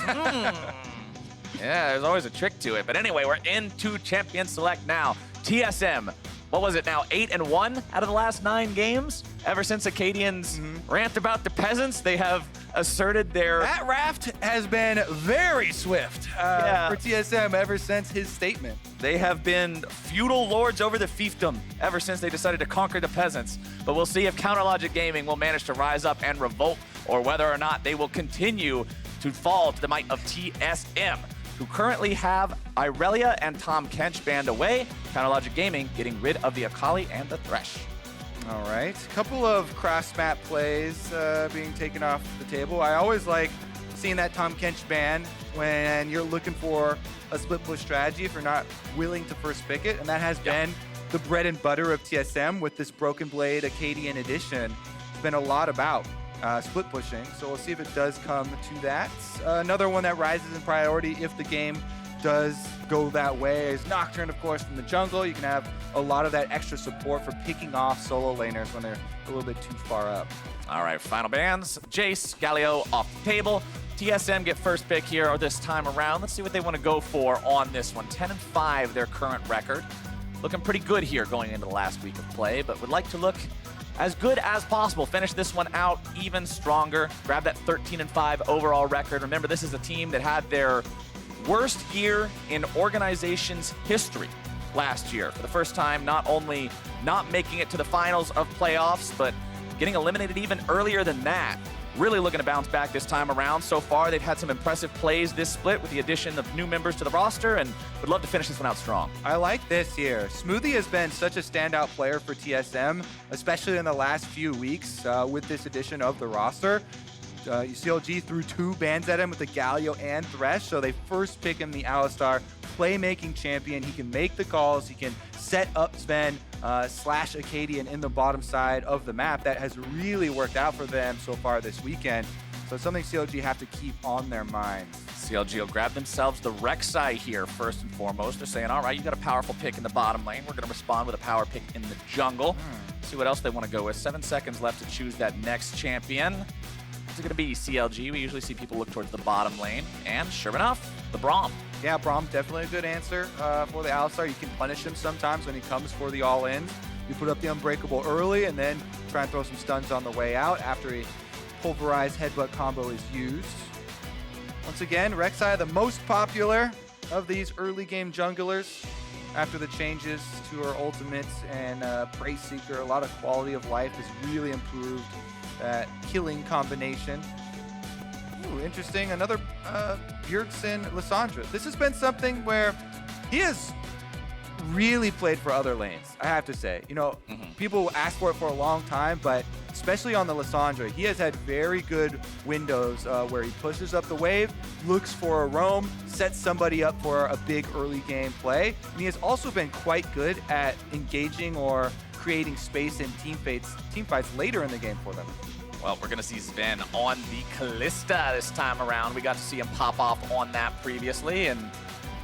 Yeah, there's always a trick to it. But anyway, we're into Champion Select now. TSM, what was it now? 8-1 out of the last 9 games? Ever since Acadians rant about the peasants, they have asserted their... That raft has been very swift for TSM ever since his statement. They have been feudal lords over the fiefdom ever since they decided to conquer the peasants. But we'll see if Counterlogic Gaming will manage to rise up and revolt, or whether or not they will continue to fall to the might of TSM, who currently have Irelia and Tom Kench banned away. Counterlogic Gaming getting rid of the Akali and the Thresh. All right, a couple of cross-map plays being taken off the table. I always like seeing that Tom Kench ban when you're looking for a split push strategy if you're not willing to first pick it, and that has been the bread and butter of TSM with this Broken Blade Acadian edition. It's been a lot about split pushing, so we'll see if it does come to that. Another one that rises in priority if the game does go that way is Nocturne, of course, from the jungle. You can have a lot of that extra support for picking off solo laners when they're a little bit too far up. All right, final bans. Jace, Galio off the table. TSM get first pick here or this time around. Let's see what they want to go for on this one. 10-5, their current record. Looking pretty good here going into the last week of play, but would like to look as good as possible. Finish this one out even stronger. Grab that 13-5 overall record. Remember, this is a team that had their worst year in organization's history last year. For the first time, not only not making it to the finals of playoffs, but getting eliminated even earlier than that. Really looking to bounce back this time around. So far, they've had some impressive plays this split with the addition of new members to the roster, and would love to finish this one out strong. I like this here. Smoothie has been such a standout player for TSM, especially in the last few weeks with this addition of the roster. CLG threw 2 bans at him with the Galio and Thresh, so they first pick him the Alistar playmaking champion. He can make the calls, he can set up Sven slash Acadian in the bottom side of the map. That has really worked out for them so far this weekend. So it's something CLG have to keep on their minds. CLG will grab themselves the Rek'Sai here first and foremost. They're saying, all right, you got a powerful pick in the bottom lane. We're going to respond with a power pick in the jungle. See what else they want to go with. 7 seconds left to choose that next champion. Is it going to be CLG? We usually see people look towards the bottom lane. And sure enough, the Braum. Yeah, Braum, definitely a good answer for the Alistar. You can punish him sometimes when he comes for the all-ins. You put up the Unbreakable early and then try and throw some stuns on the way out after a pulverized headbutt combo is used. Once again, Rek'Sai, the most popular of these early game junglers. After the changes to her ultimates and Prey Seeker, a lot of quality of life has really improved. That killing combination. Ooh, interesting. Another Bjergsen Lissandra. This has been something where he has really played for other lanes, I have to say. You know, people ask for it for a long time, but especially on the Lissandra, he has had very good windows where he pushes up the wave, looks for a roam, sets somebody up for a big early game play. And he has also been quite good at engaging or creating space in team fights later in the game for them. Well, we're going to see Sven on the Callista this time around. We got to see him pop off on that previously, and it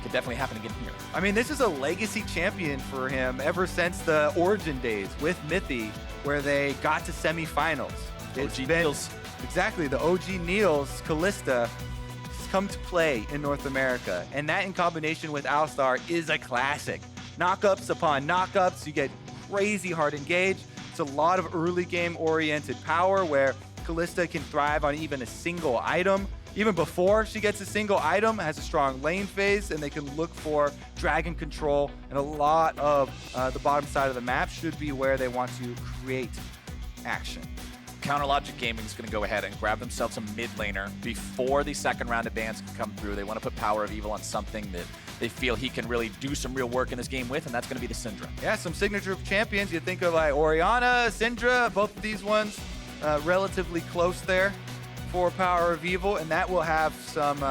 could definitely happen again here. I mean, this is a legacy champion for him ever since the Origin days with Mythy, where they got to semifinals. OG Niels. Exactly, the OG Niels Callista has come to play in North America, and that in combination with Alistar is a classic. Knockups upon knockups, you get crazy hard engage. It's a lot of early game oriented power where Callista can thrive on even a single item. Even before she gets a single item, has a strong lane phase, and they can look for dragon control, and a lot of the bottom side of the map should be where they want to create action. Counterlogic Gaming is going to go ahead and grab themselves a mid laner before the second round of bans can come through. They want to put Power of Evil on something that they feel he can really do some real work in this game with, and that's going to be the Syndra. Yeah, some signature champions. You think of like Orianna, Syndra, both of these ones relatively close there for Power of Evil, and that will have some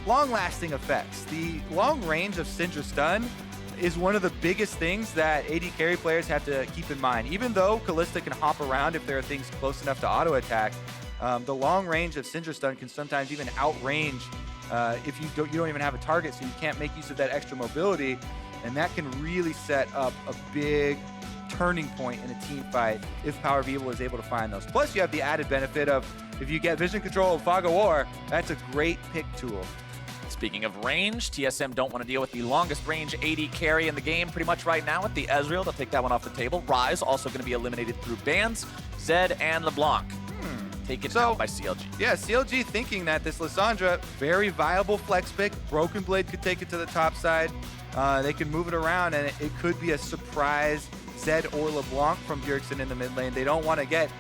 long-lasting effects. The long range of Syndra stun is one of the biggest things that AD carry players have to keep in mind. Even though Callista can hop around if there are things close enough to auto-attack, the long range of Syndra stun can sometimes even outrange if you don't even have a target, so you can't make use of that extra mobility, and that can really set up a big turning point in a team fight if Power of Evil is able to find those. Plus, you have the added benefit of if you get vision control of Fog of War, that's a great pick tool. Speaking of range, TSM don't want to deal with the longest range AD carry in the game pretty much right now with the Ezreal. They'll take that one off the table. Ryze also going to be eliminated through bans. Zed and LeBlanc taken out by CLG. Yeah, CLG thinking that this Lissandra, very viable flex pick. Broken Blade could take it to the top side. They can move it around, and it could be a surprise Zed or LeBlanc from Bjergsen in the mid lane. They don't want to get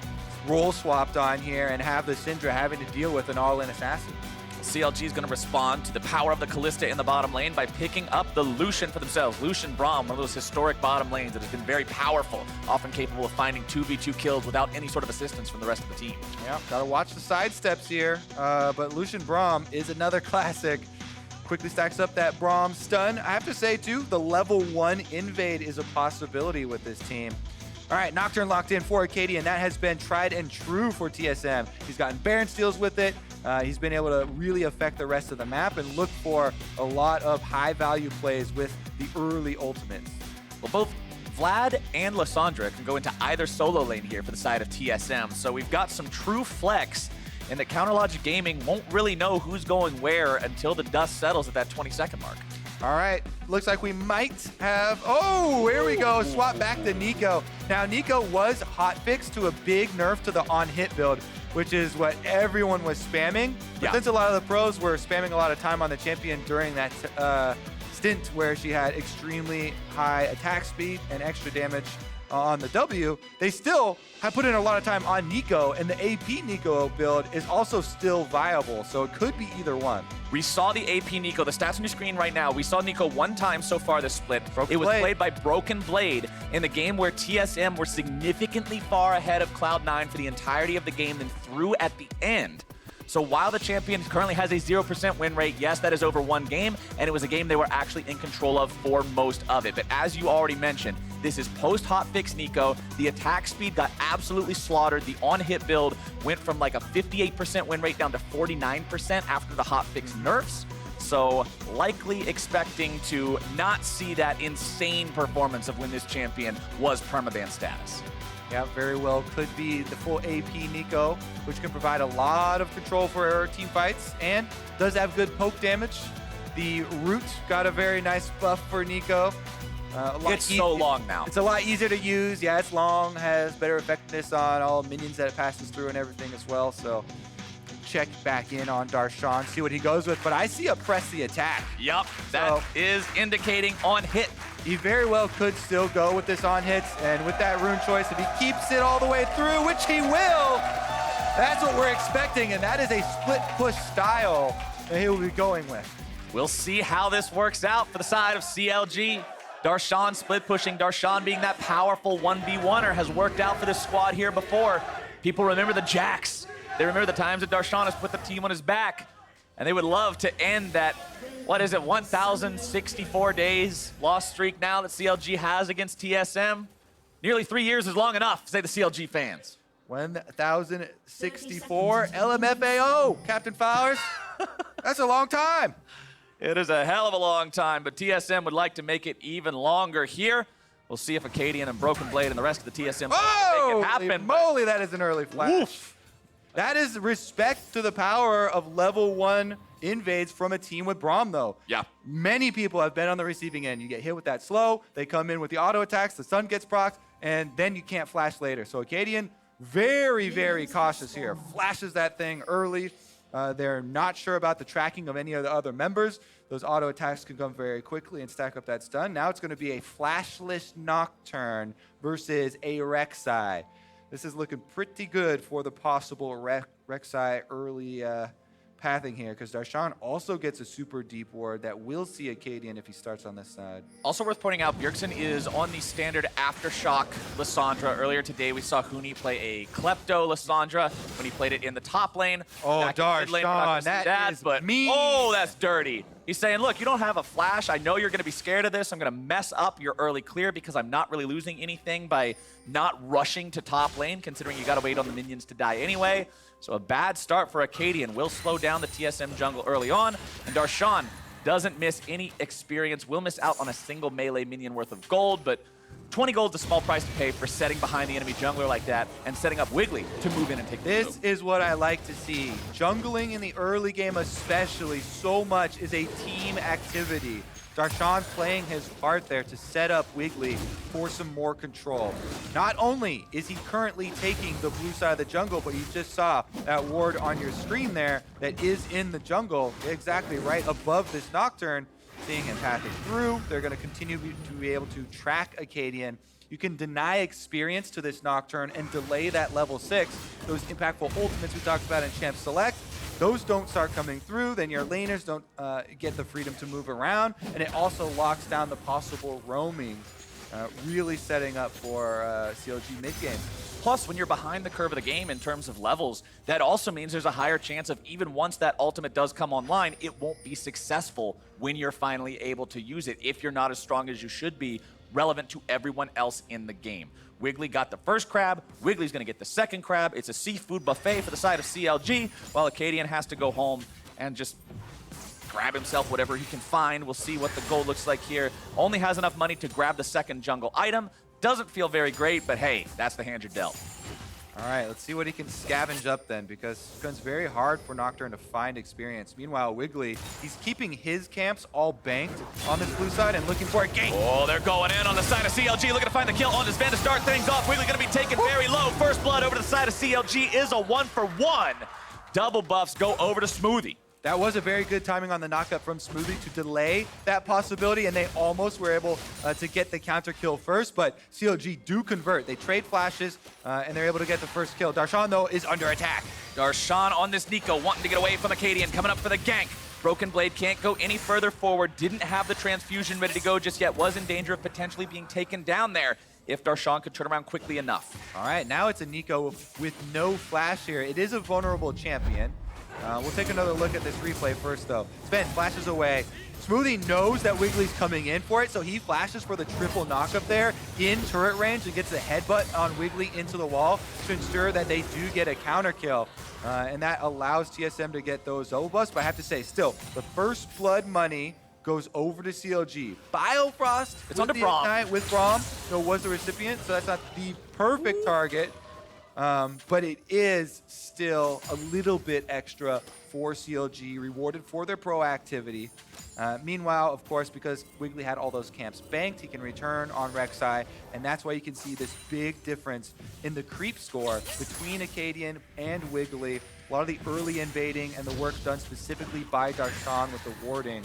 role swapped on here and have the Syndra having to deal with an all-in assassin. CLG is going to respond to the power of the Kalista in the bottom lane by picking up the Lucian for themselves. Lucian Braum, one of those historic bottom lanes that has been very powerful, often capable of finding 2v2 kills without any sort of assistance from the rest of the team. Yeah, gotta watch the side steps here, but Lucian Braum is another classic. Quickly stacks up that Braum stun. I have to say, too, the level 1 invade is a possibility with this team. All right, Nocturne locked in for Arcadia, and that has been tried and true for TSM. He's gotten Baron steals with it. He's been able to really affect the rest of the map and look for a lot of high-value plays with the early ultimates. Well, both Vlad and Lissandra can go into either solo lane here for the side of TSM, so we've got some true flex, and the Counterlogic Gaming won't really know who's going where until the dust settles at that 20-second mark. All right, looks like we might have, oh, here we go, swap back to Nico. Now, Nico was hotfixed to a big nerf to the on-hit build, which is what everyone was spamming. But since a lot of the pros were spamming a lot of time on the champion during that stint where she had extremely high attack speed and extra damage on the W, they still have put in a lot of time on Nico, and the AP Nico build is also still viable, so it could be either one. We saw the AP Nico, the stats on your screen right now. We saw Nico one time so far this split. It was played by Broken Blade in the game where TSM were significantly far ahead of Cloud9 for the entirety of the game, then through at the end. So while the champion currently has a 0% win rate, yes, that is over one game, and it was a game they were actually in control of for most of it. But as you already mentioned, this is post-hotfix Nico. The attack speed got absolutely slaughtered. The on-hit build went from like a 58% win rate down to 49% after the hotfix nerfs. So likely expecting to not see that insane performance of when this champion was permaban status. Yeah, very well could be the full AP Nico, which can provide a lot of control for our team fights and does have good poke damage. The root got a very nice buff for Nico. It's so long now. It's a lot easier to use. Yeah, it's long, has better effectiveness on all minions that it passes through and everything as well. So check back in on Darshan, see what he goes with. But I see a press the attack. Yup, that is indicating on hit. He very well could still go with this on hits, and with that rune choice, if he keeps it all the way through, which he will, that's what we're expecting, and that is a split push style that he will be going with. We'll see how this works out for the side of CLG. Darshan split pushing, Darshan being that powerful 1v1er has worked out for this squad here before. People remember the Jacks. They remember the times that Darshan has put the team on his back, and they would love to end that, 1,064 days lost streak now that CLG has against TSM? Nearly 3 years is long enough, say the CLG fans. 1,064 LMFAO, Captain Flowers. That's a long time. It is a hell of a long time, but TSM would like to make it even longer here. We'll see if Acadian and Broken Blade and the rest of the TSM make it happen. Holy moly, that is an early flash. Oof. That is respect to the power of level 1 invades from a team with Braum, though. Yeah. Many people have been on the receiving end. You get hit with that slow, they come in with the auto attacks, the sun gets procced, and then you can't flash later. So Acadian, very, very cautious here. Flashes that thing early. They're not sure about the tracking of any of the other members. Those auto attacks can come very quickly and stack up that stun. Now it's going to be a flashless Nocturne versus a Rek'Sai. This is looking pretty good for the possible Rek'Sai early pathing here, because Darshan also gets a super deep ward that will see Acadian if he starts on this side. Also worth pointing out, Bjergsen is on the standard Aftershock Lissandra. Earlier today, we saw Huni play a Klepto Lissandra when he played it in the top lane. Oh, Darshan, that is mean. Oh, that's dirty. He's saying, look, you don't have a flash. I know you're going to be scared of this. I'm going to mess up your early clear because I'm not really losing anything by not rushing to top lane, considering you got to wait on the minions to die anyway. So a bad start for Acadian will slow down the TSM jungle early on. And Darshan doesn't miss any experience, will miss out on a single melee minion worth of gold, but 20 gold is a small price to pay for setting behind the enemy jungler like that and setting up Wiggly to move in and take the This move. is what I like to see. Jungling in the early game especially so much is a team activity. Darshan playing his part there to set up Wiggly for some more control. Not only is he currently taking the blue side of the jungle, but you just saw that ward on your screen there that is in the jungle, exactly right above this Nocturne. Seeing him pathing through, they're going to continue to be able to track Acadian. You can deny experience to this Nocturne and delay that level 6. Those impactful ultimates we talked about in Champ Select, those don't start coming through, then your laners don't get the freedom to move around, and it also locks down the possible roaming, really setting up for CLG mid-game. Plus, when you're behind the curve of the game in terms of levels, that also means there's a higher chance of even once that ultimate does come online, it won't be successful when you're finally able to use it if you're not as strong as you should be, relevant to everyone else in the game. Wiggly got the first crab, Wiggly's gonna get the second crab. It's a seafood buffet for the side of CLG, while Acadian has to go home and just grab himself whatever he can find. We'll see what the gold looks like here. Only has enough money to grab the second jungle item. Doesn't feel very great, but hey, that's the hand you're dealt. All right, let's see what he can scavenge up then, because it becomes very hard for Nocturne to find experience. Meanwhile, Wiggly, he's keeping his camps all banked on this blue side and looking for a gank. Oh, they're going in on the side of CLG, looking to find the kill on this Van to start things off. Wiggly gonna be taken very low. First blood over to the side of CLG is a 1-for-1. Double buffs go over to Smoothie. That was a very good timing on the knockup from Smoothie to delay that possibility, and they almost were able to get the counter kill first, but CLG do convert. They trade flashes, and they're able to get the first kill. Darshan, though, is under attack. Darshan on this Nico, wanting to get away from Acadian, coming up for the gank. Broken Blade can't go any further forward, didn't have the transfusion ready to go just yet, was in danger of potentially being taken down there if Darshan could turn around quickly enough. All right, now it's a Nico with no flash here. It is a vulnerable champion. We'll take another look at this replay first, though. Sven flashes away. Smoothie knows that Wiggly's coming in for it, so he flashes for the triple knockup there in turret range and gets a headbutt on Wiggly into the wall to ensure that they do get a counter kill. And that allows TSM to get those double buffs, but I have to say, still, the first blood money goes over to CLG. Biofrost it's under Braum. With Braum, was the recipient, so that's not the perfect target. But it is still a little bit extra for CLG, rewarded for their proactivity. Meanwhile, of course, because Wiggly had all those camps banked, he can return on Rek'Sai, and that's why you can see this big difference in the creep score between Acadian and Wiggly. A lot of the early invading and the work done specifically by Darshan with the warding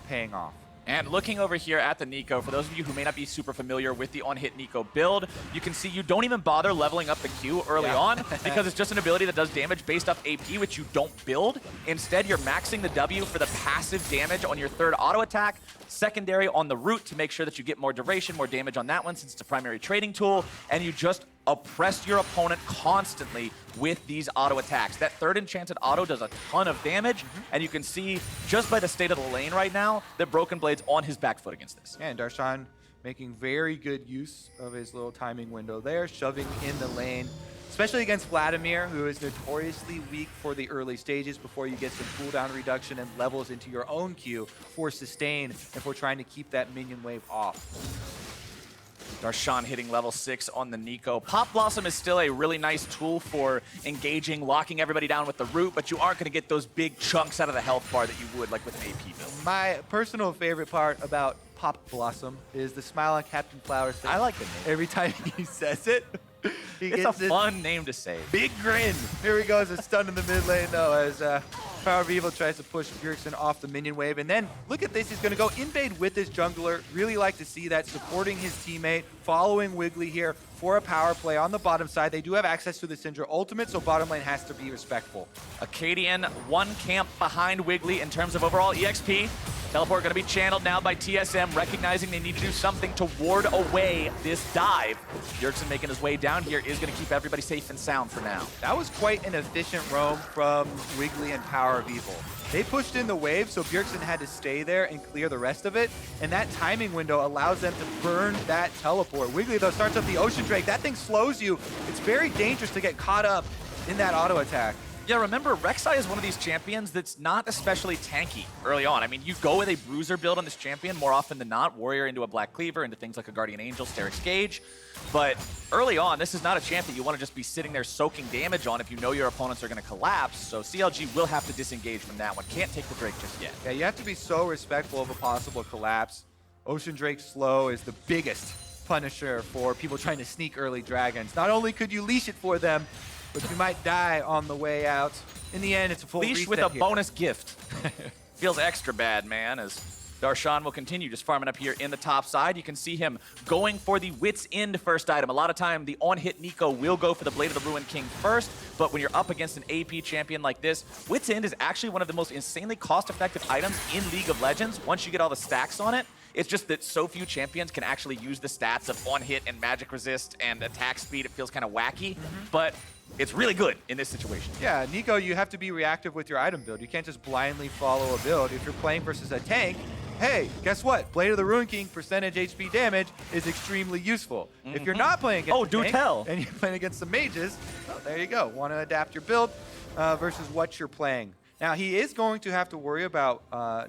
paying off. And looking over here at the Nico, for those of you who may not be super familiar with the on-hit Nico build, you can see you don't even bother leveling up the Q early on because it's just an ability that does damage based off AP, which you don't build. Instead, you're maxing the W for the passive damage on your third auto attack, secondary on the root to make sure that you get more duration, more damage on that one since it's a primary trading tool, and you just oppress your opponent constantly with these auto attacks. That third enchanted auto does a ton of damage, and you can see just by the state of the lane right now that Broken Blade's on his back foot against this. And Darshan making very good use of his little timing window there, shoving in the lane, especially against Vladimir, who is notoriously weak for the early stages before you get some cooldown reduction and levels into your own Q for sustain and for trying to keep that minion wave off. Darshan hitting level 6 on the Nico. Pop Blossom is still a really nice tool for engaging, locking everybody down with the root, but you aren't going to get those big chunks out of the health bar that you would like with an AP build. My personal favorite part about Pop Blossom is the smile on Captain Flowers face. I like the name. Every time he says it. It's a fun name to say. Big grin. Here he goes, a stun in the mid lane though, as Power of Evil tries to push Bjergsen off the minion wave. And then look at this, he's gonna go invade with this jungler. Really like to see that, supporting his teammate, following Wiggly here for a power play on the bottom side. They do have access to the Syndra ultimate, so bottom lane has to be respectful. Acadian, one camp behind Wiggly in terms of overall EXP. Teleport going to be channeled now by TSM, recognizing they need to do something to ward away this dive. Bjergsen making his way down here is going to keep everybody safe and sound for now. That was quite an efficient roam from Wiggly and Power of Evil. They pushed in the wave, so Bjergsen had to stay there and clear the rest of it, and that timing window allows them to burn that teleport. Wiggly, though, starts up the Ocean Drake. That thing slows you. It's very dangerous to get caught up in that auto attack. Yeah, remember, Rek'Sai is one of these champions that's not especially tanky early on. I mean, you go with a bruiser build on this champion more often than not, Warrior into a Black Cleaver, into things like a Guardian Angel, Sterix Gage. But early on, this is not a champ that you want to just be sitting there soaking damage on if you know your opponents are going to collapse. So CLG will have to disengage from that one. Can't take the Drake just yet. Yeah, you have to be so respectful of a possible collapse. Ocean Drake slow is the biggest punisher for people trying to sneak early dragons. Not only could you leash it for them, but you might die on the way out. In the end, it's a full Leash with a bonus gift. Feels extra bad, man, as Darshan will continue just farming up here in the top side. You can see him going for the Wit's End first item. A lot of time, the on-hit Nico will go for the Blade of the Ruined King first, but when you're up against an AP champion like this, Wit's End is actually one of the most insanely cost-effective items in League of Legends once you get all the stacks on it. It's just that so few champions can actually use the stats of on-hit and magic resist and attack speed. It feels kind of wacky, but it's really good in this situation. Yeah, Nico, you have to be reactive with your item build. You can't just blindly follow a build. If you're playing versus a tank, hey, guess what? Blade of the Ruined King percentage HP damage is extremely useful. If you're not playing against a tank, and you're playing against some mages, well, there you go. Want to adapt your build versus what you're playing. Now, he is going to have to worry about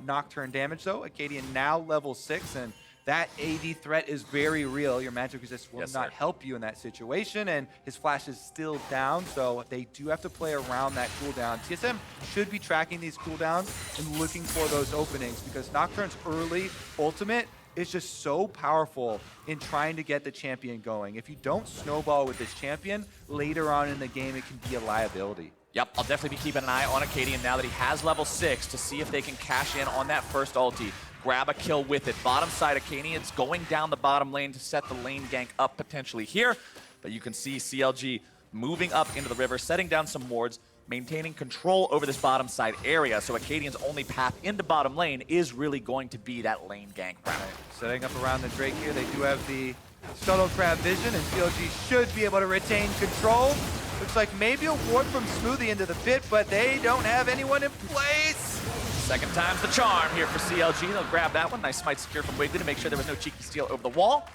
Nocturne damage, though. Acadian now level 6, and that AD threat is very real. Your magic resist will not help you in that situation, and his flash is still down, so they do have to play around that cooldown. TSM should be tracking these cooldowns and looking for those openings, because Nocturne's early ultimate is just so powerful in trying to get the champion going. If you don't snowball with this champion, later on in the game, it can be a liability. Yep, I'll definitely be keeping an eye on Acadian now that he has level 6 to see if they can cash in on that first ulti. Grab a kill with it. Bottom side, Acadian's going down the bottom lane to set the lane gank up potentially here. But you can see CLG moving up into the river, setting down some wards, maintaining control over this bottom side area. So Acadian's only path into bottom lane is really going to be that lane gank route. Setting up around the Drake here, they do have the Shuttle Crab vision, and CLG should be able to retain control. Looks like maybe a ward from Smoothie into the pit, but they don't have anyone in place. Second time's the charm here for CLG. They'll grab that one. Nice smite secure from Wiggly to make sure there was no cheeky steal over the wall.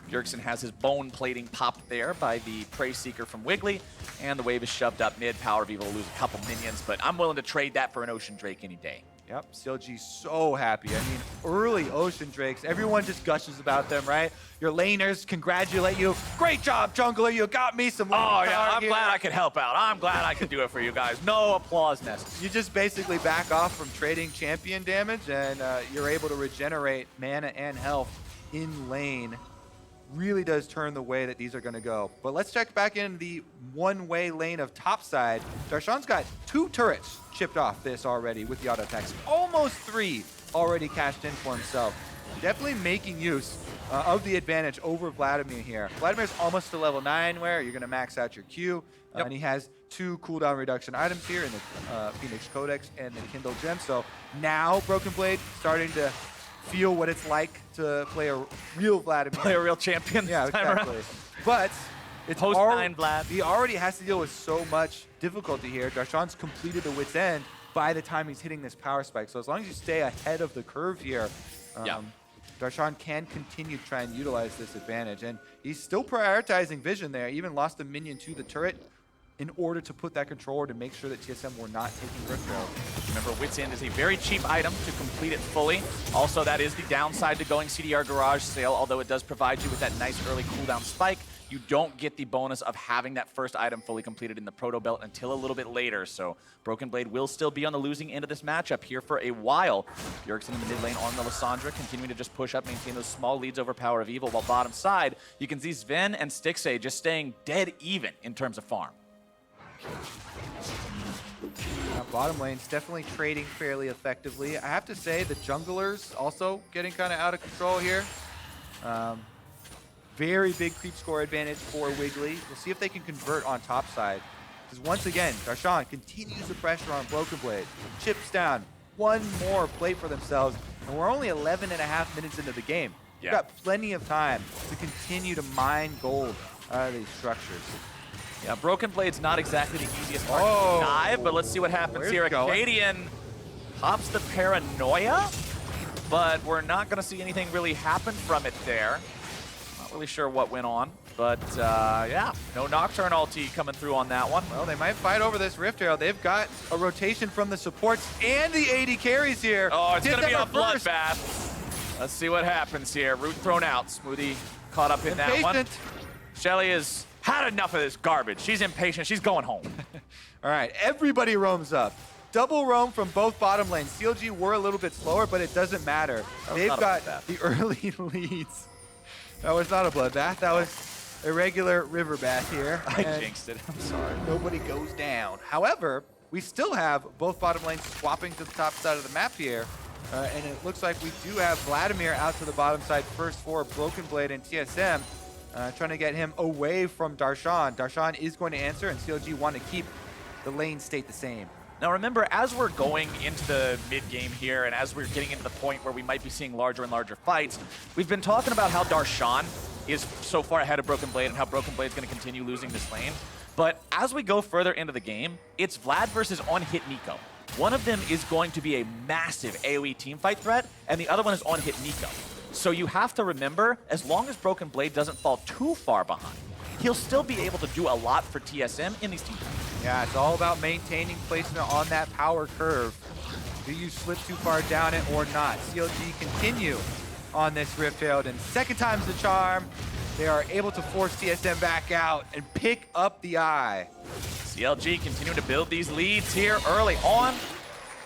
Bjergsen has his bone plating popped there by the Prey Seeker from Wiggly, and the wave is shoved up mid. Power of Evil will lose a couple minions, but I'm willing to trade that for an Ocean Drake any day. Yep, CLG's so happy. I mean, early Ocean Drakes, everyone just gushes about them, right? Your laners congratulate you. Great job, jungler, you got me some lane Oh, yeah, I'm here. glad I could help out. I'm glad I could do it for you guys. No applause necessary. You just basically back off from trading champion damage, and you're able to regenerate mana and health in lane. Really does turn the way that these are going to go. But let's check back in the one-way lane of topside. Darshan's got 2 turrets chipped off this already with the auto attacks. Almost 3 already cashed in for himself. Definitely making use of the advantage over Vladimir here. Vladimir's almost to level 9 where you're going to max out your Q. And he has 2 cooldown reduction items here in the Phoenix Codex and the Kindle Gem. So now Broken Blade starting to feel what it's like to play a real Vladimir. Play a real champion. Yeah, exactly. But it's Post-9 Vlad. He already has to deal with so much difficulty here. Darshan's completed the Wit's End by the time he's hitting this power spike. So as long as you stay ahead of the curve here, Darshan can continue to try and utilize this advantage. And he's still prioritizing vision there. Even lost a minion to the turret in order to put that controller to make sure that TSM were not taking Riftwell. Remember, Wit's End is a very cheap item to complete it fully. Also, that is the downside to going CDR Garage Sale, although it does provide you with that nice early cooldown spike. You don't get the bonus of having that first item fully completed in the Proto Belt until a little bit later, so Broken Blade will still be on the losing end of this matchup here for a while. Bjergsen in the mid lane on the Lissandra, continuing to just push up, maintain those small leads over Power of Evil, while bottom side, you can see Sven and Stixxay just staying dead even in terms of farm. Bottom lane's definitely trading fairly effectively. I have to say the junglers also getting kind of out of control here. Very big creep score advantage for Wiggly. We'll see if they can convert on top side. Because once again, Darshan continues the pressure on Broken Blade. Chips down. One more play for themselves. And we're only 11.5 minutes into the game. We've got plenty of time to continue to mine gold out of these structures. Yeah, Broken Blade's not exactly the easiest part to dive, but let's see what happens here. Acadian pops the Paranoia, but we're not going to see anything really happen from it there. Not really sure what went on. But yeah, no Nocturne ulti coming through on that one. Well, they might fight over this Rift Herald. They've got a rotation from the supports and the AD carries here. Oh, it's going to be a first. bloodbath. Let's see what happens here. Root thrown out. Smoothie caught up in that one. Shelly has had enough of this garbage. She's impatient. She's going home. All right, everybody roams up. Double roam from both bottom lanes. CLG were a little bit slower, but it doesn't matter. They've got the early leads. That was not a bloodbath. That was a regular river bath here. I jinxed it. I'm sorry. Nobody goes down. However, we still have both bottom lanes swapping to the top side of the map here. And it looks like we do have Vladimir out to the bottom side first for Broken Blade and TSM. Trying to get him away from Darshan. Darshan is going to answer, and CLG want to keep the lane state the same. Now remember, as we're going into the mid-game here, and as we're getting into the point where we might be seeing larger and larger fights, we've been talking about how Darshan is so far ahead of Broken Blade and how Broken Blade is going to continue losing this lane. But as we go further into the game, it's Vlad versus on-hit Nico. One of them is going to be a massive AoE teamfight threat, and the other one is on-hit Nico. So you have to remember, as long as Broken Blade doesn't fall too far behind, he'll still be able to do a lot for TSM in these teamfights. Yeah, it's all about maintaining placement on that power curve. Do you slip too far down it or not? CLG continue on this Rift Herald, and second time's the charm. They are able to force TSM back out and pick up the eye. CLG continuing to build these leads here early on.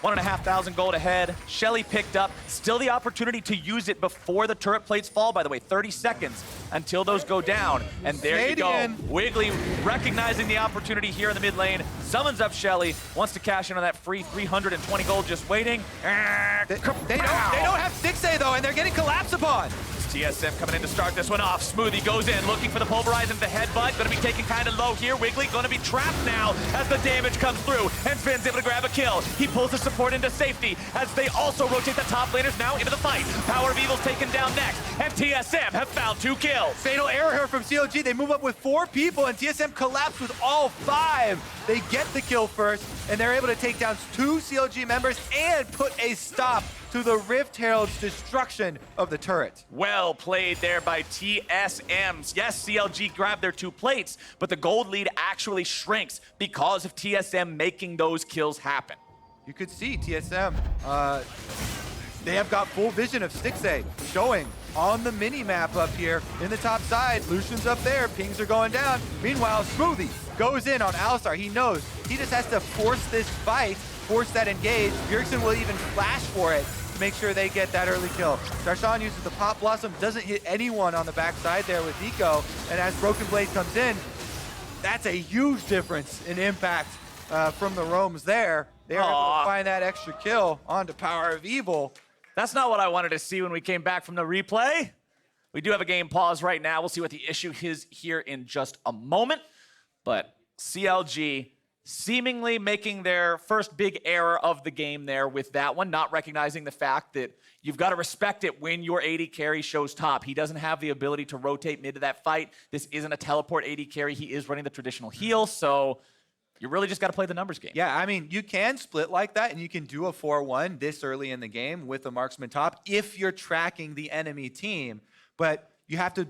1,500 gold ahead. Shelly picked up. Still the opportunity to use it before the turret plates fall, by the way. 30 seconds until those go down. And there you go. Wiggly recognizing the opportunity here in the mid lane. Summons up Shelly. Wants to cash in on that free 320 gold just waiting. They don't have 6A though, and they're getting collapsed upon. TSM coming in to start this one off. Smoothie goes in, looking for the pulverize into the headbutt. Going to be taken kind of low here. Wiggly going to be trapped now as the damage comes through. And Finn's able to grab a kill. He pulls the support into safety as they also rotate the top laners now into the fight. Power of Evil's taken down next, and TSM have found 2 kills. Fatal error here from CLG. They move up with 4 people, and TSM collapse with all 5. They get the kill first, and they're able to take down 2 CLG members and put a stop to the Rift Herald's destruction of the turret. Well played there by TSMs. Yes, CLG grabbed their 2 plates, but the gold lead actually shrinks because of TSM making those kills happen. You could see TSM, they have got full vision of 6A showing on the mini-map up here in the top side. Lucian's up there, pings are going down. Meanwhile, Smoothie goes in on Alistar. He knows he just has to force this fight, force that engage. Bjergsen will even flash for it to make sure they get that early kill. Darshan uses the Pop Blossom, doesn't hit anyone on the backside there with Nico, and as Broken Blade comes in, that's a huge difference in impact from the roams there. They're able to find that extra kill onto Power of Evil. That's not what I wanted to see when we came back from the replay. We do have a game pause right now. We'll see what the issue is here in just a moment. But CLG seemingly making their first big error of the game there with that one, not recognizing the fact that you've got to respect it when your AD carry shows top. He doesn't have the ability to rotate mid to that fight. This isn't a teleport AD carry. He is running the traditional heal, so you really just got to play the numbers game. Yeah, I mean, you can split like that, and you can do a 4-1 this early in the game with a marksman top if you're tracking the enemy team, but you have to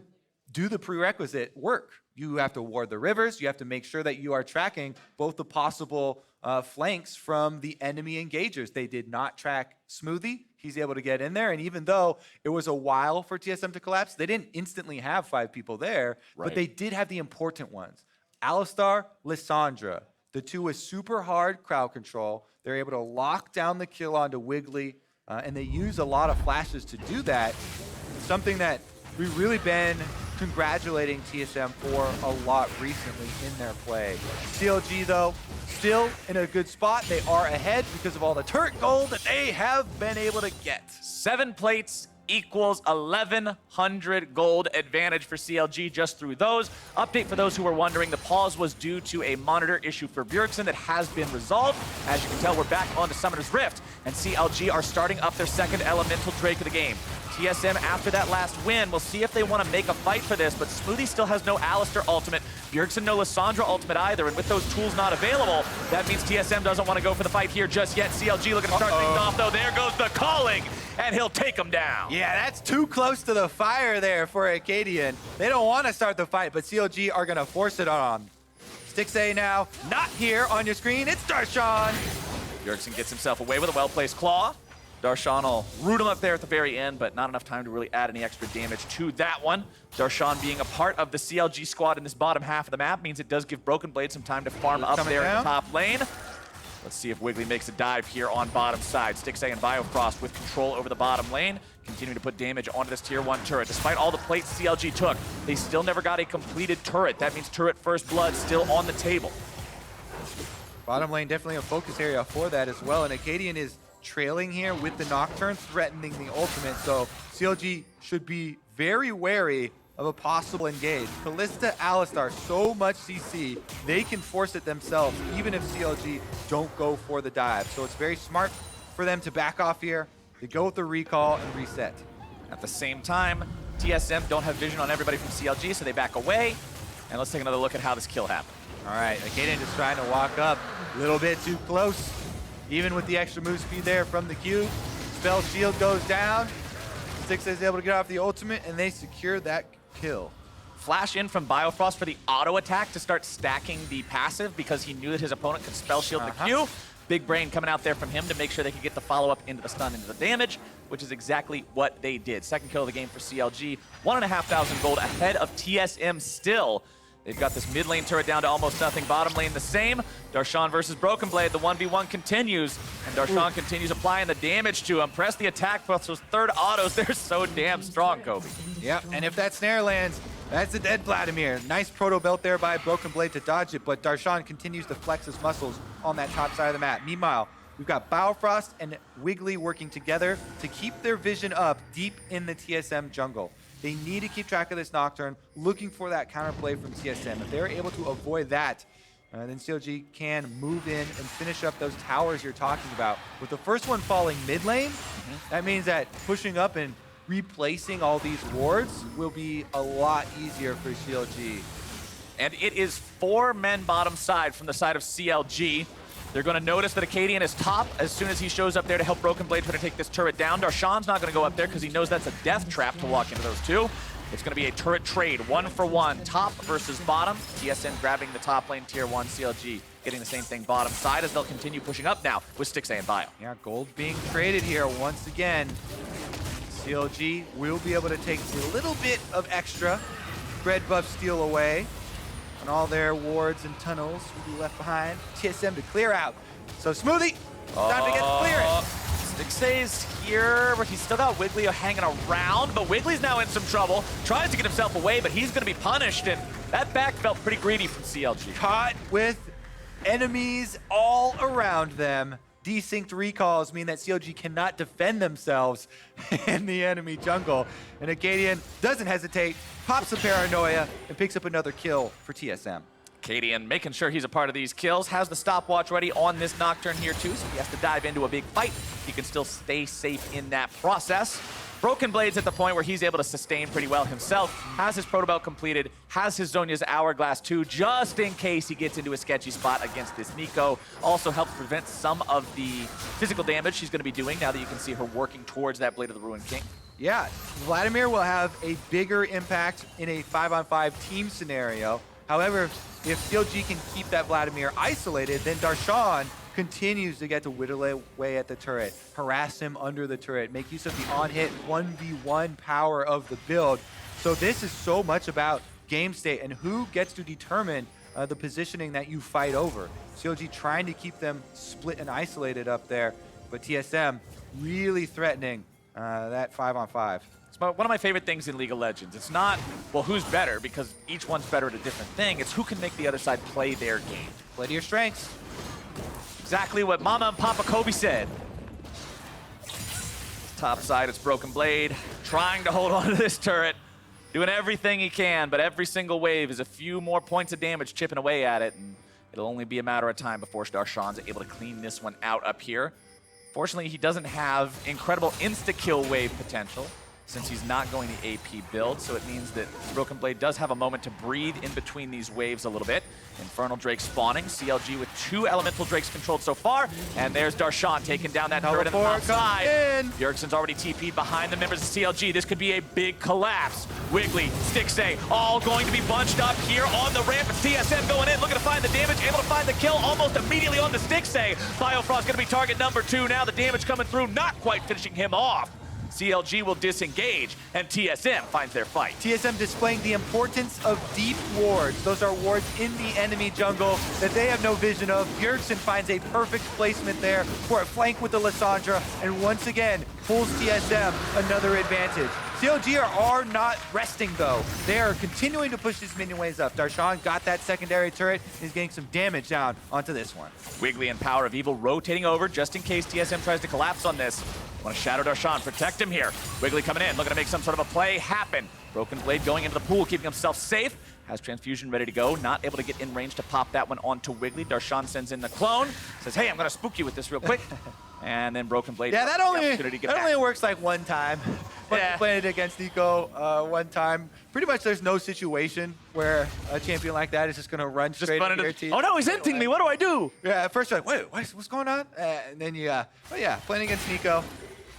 do the prerequisite work. You have to ward the rivers. You have to make sure that you are tracking both the possible flanks from the enemy engagers. They did not track Smoothie. He's able to get in there, and even though it was a while for TSM to collapse, they didn't instantly have 5 people there, but they did have the important ones. Alistar, Lissandra. The 2 with super hard crowd control. They're able to lock down the kill onto Wiggly, and they use a lot of flashes to do that. Something that we've really been congratulating TSM for a lot recently in their play. CLG, though, still in a good spot. They are ahead because of all the turret gold that they have been able to get. 7 plates equals 1,100 gold advantage for CLG just through those. Update for those who were wondering, the pause was due to a monitor issue for Bjergsen that has been resolved. As you can tell, we're back onto Summoner's Rift, and CLG are starting up their second elemental Drake of the game. TSM, after that last win, we'll see if they want to make a fight for this, but Smoothie still has no Alistar ultimate. Bjergsen no Lissandra ultimate either, and with those tools not available, that means TSM doesn't want to go for the fight here just yet. CLG looking to start things off, though. There goes the calling, and he'll take him down. Yeah, that's too close to the fire there for Acadian. They don't want to start the fight, but CLG are going to force it on. Stixay now, not here on your screen. It's Darshan. Bjergsen gets himself away with a well-placed claw. Darshan will root him up there at the very end, but not enough time to really add any extra damage to that one. Darshan being a part of the CLG squad in this bottom half of the map means it does give Broken Blade some time to farm up there in the top lane. Let's see if Wiggly makes a dive here on bottom side. Stixay and Biofrost with control over the bottom lane, continuing to put damage onto this tier 1 turret. Despite all the plates CLG took, they still never got a completed turret. That means turret first blood still on the table. Bottom lane definitely a focus area for that as well, and Acadian is trailing here with the Nocturne, threatening the ultimate, so CLG should be very wary of a possible engage. Kalista, Alistar, so much CC, they can force it themselves, even if CLG don't go for the dive. So it's very smart for them to back off here. They go with the recall and reset. At the same time, TSM don't have vision on everybody from CLG, so they back away. And let's take another look at how this kill happened. All right, Acadian just trying to walk up a little bit too close. Even with the extra move speed there from the Q, spell shield goes down. Stixay is able to get off the ultimate, and they secure that kill. Flash in from Biofrost for the auto attack to start stacking the passive because he knew that his opponent could spell shield the Q. Big brain coming out there from him to make sure they could get the follow-up into the stun, into the damage, which is exactly what they did. Second kill of the game for CLG, 1,500 gold ahead of TSM still. They've got this mid lane turret down to almost nothing. Bottom lane the same. Darshan versus Broken Blade. The 1v1 continues. And Darshan continues applying the damage to him. Press the attack plus those third autos. They're so damn strong, Kobe. Yep, and if that snare lands, that's a dead Vladimir. Nice proto belt there by Broken Blade to dodge it, but Darshan continues to flex his muscles on that top side of the map. Meanwhile, we've got Biofrost and Wiggly working together to keep their vision up deep in the TSM jungle. They need to keep track of this Nocturne, looking for that counterplay from TSM. If they're able to avoid that, then CLG can move in and finish up those towers you're talking about. With the first one falling mid lane, that means that pushing up and replacing all these wards will be a lot easier for CLG. And it is 4 men bottom side from the side of CLG. They're going to notice that Acadian is top as soon as he shows up there to help Broken Blade try to take this turret down. Darshan's not going to go up there because he knows that's a death trap to walk into those two. It's going to be a turret trade, 1-for-1, top versus bottom. TSM grabbing the top lane, tier 1, CLG getting the same thing bottom side as they'll continue pushing up now with Stixay and Bio. Yeah, gold being traded here once again. CLG will be able to take a little bit of extra red buff steal away. And all their wards and tunnels will be left behind. TSM to clear out. So Smoothie, time to get the clearance. Stixay's here, but he's still got Wiggly hanging around, but Wiggly's now in some trouble. Tries to get himself away, but he's going to be punished, and that back felt pretty greedy from CLG. Caught with enemies all around them. Desynced recalls mean that CLG cannot defend themselves in the enemy jungle. And Acadian doesn't hesitate, pops a paranoia, and picks up another kill for TSM. Acadian making sure he's a part of these kills, has the stopwatch ready on this Nocturne here too, so he has to dive into a big fight. He can still stay safe in that process. Broken Blade's at the point where he's able to sustain pretty well himself, has his proto belt completed, has his Zhonya's Hourglass too, just in case he gets into a sketchy spot against this Nico. Also helps prevent some of the physical damage she's going to be doing now that you can see her working towards that Blade of the Ruined King. Yeah, Vladimir will have a bigger impact in a 5-on-5 team scenario. However, if CLG can keep that Vladimir isolated, then Darshan continues to get to whittle away at the turret, harass him under the turret, make use of the on-hit 1v1 power of the build. So this is so much about game state and who gets to determine the positioning that you fight over. CLG trying to keep them split and isolated up there, but TSM really threatening that 5-on-5. It's one of my favorite things in League of Legends. It's not, well, who's better, because each one's better at a different thing. It's who can make the other side play their game. Play to your strengths. Exactly what Mama and Papa Kobe said. Top side, it's Broken Blade, trying to hold on to this turret, doing everything he can, but every single wave is a few more points of damage chipping away at it, and it'll only be a matter of time before Darshan's able to clean this one out up here. Fortunately, he doesn't have incredible insta-kill wave potential. since he's not going the AP build, so it means that Broken Blade does have a moment to breathe in between these waves a little bit. Infernal Drake spawning, CLG with 2 Elemental Drakes controlled so far, and there's Darshan taking down that turret on the top side. Bjergsen's already TP'd behind the members of CLG. This could be a big collapse. Wiggly, Stixay, all going to be bunched up here on the ramp. It's TSM going in, looking to find the damage, able to find the kill almost immediately on the Stixay. Biofrost going to be target number 2 now. The damage coming through, not quite finishing him off. CLG will disengage, and TSM finds their fight. TSM displaying the importance of deep wards. Those are wards in the enemy jungle that they have no vision of. Bjergsen finds a perfect placement there for a flank with the Lissandra, and once again, pulls TSM another advantage. CLG are not resting, though. They are continuing to push these minion waves up. Darshan got that secondary turret. He's getting some damage down onto this one. Wiggly and Power of Evil rotating over just in case TSM tries to collapse on this. Want to shadow Darshan, protect him here. Wiggly coming in, looking to make some sort of a play happen. Broken Blade going into the pool, keeping himself safe. Has Transfusion ready to go, not able to get in range to pop that one onto Wiggly. Darshan sends in the clone, says, hey, I'm going to spook you with this real quick. And then Broken Blade. Yeah, that only works like one time. Yeah. Played it against Nico one time. Pretty much there's no situation where a champion like that is just going to run straight into your team. Oh no, he's hinting me, what do I do? Yeah, at first you're like, wait, what's going on? And then but yeah, playing against Nico,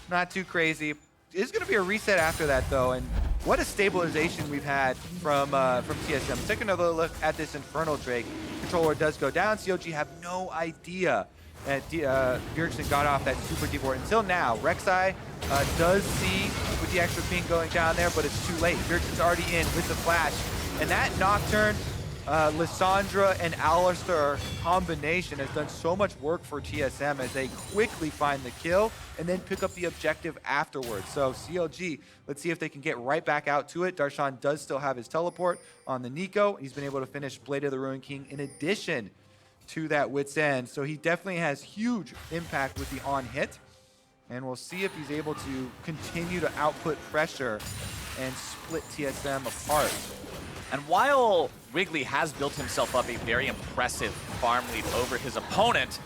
not too crazy. It's going to be a reset after that, though, and what a stabilization we've had from TSM. Take another look at this Infernal Drake. Controller does go down. CLG have no idea that Bjergsen got off that super deep ward until now. Rek'Sai does see with the extra ping going down there, but it's too late. Bjergsen's already in with the flash, and that Nocturne, Lissandra and Alistar combination has done so much work for TSM as they quickly find the kill and then pick up the objective afterwards. So CLG, let's see if they can get right back out to it. Darshan does still have his teleport on the Nico. He's been able to finish Blade of the Ruined King in addition to that Wit's End. So he definitely has huge impact with the on hit. And we'll see if he's able to continue to output pressure and split TSM apart. And while Wiggly has built himself up a very impressive farm lead over his opponent,